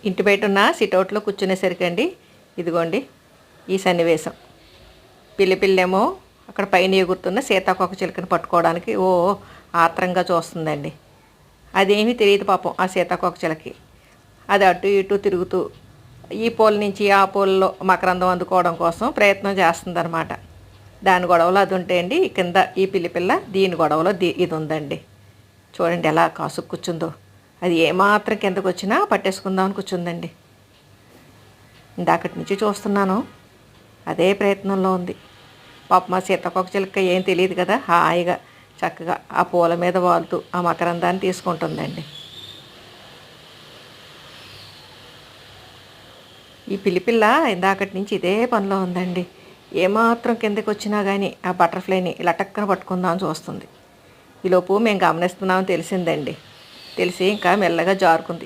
ఇంటి బయట ఉన్న సిటౌట్లో కూర్చునేసరికండి ఇదిగోండి ఈ సన్నివేశం. పిల్లేమో అక్కడ పైన ఎగురుతున్న సీతాకోక చిలుకని పట్టుకోవడానికి ఆత్రంగా చూస్తుందండి. అదేమీ తెలియదు పాపం ఆ సీతాకోక చిలకి. అది అటు ఇటు తిరుగుతూ ఈ పూల నుంచి ఆ పూలలో మకరందం అందుకోవడం కోసం ప్రయత్నం చేస్తుందన్నమాట. దాని గొడవలో అది ఉంటే అండి కింద ఈ పిల్ల దీని గొడవలో ఇది ఉందండి. చూడండి ఎలా కాసు కూర్చుందో. అది ఏమాత్రం కిందకు వచ్చినా పట్టేసుకుందామని కూర్చుందండి. ఇందాకటి నుంచి చూస్తున్నాను, అదే ప్రయత్నంలో ఉంది. పాప మా సీతాకోక చిలుక ఏం తెలియదు కదా, హాయిగా చక్కగా ఆ పూల మీద వాలుతూ ఆ మకరందాన్ని తీసుకుంటుందండి. ఈ పిల్ల ఇందాకటి నుంచి ఇదే పనిలో ఉందండి. ఏమాత్రం కిందకి వచ్చినా కానీ ఆ బటర్ఫ్లైని ఇలా టక్కన పట్టుకుందామని చూస్తుంది. ఈలోపు మేము గమనిస్తున్నామని తెలిసిందండి. తెలిసి ఇంకా మెల్లగా జారుకుంది.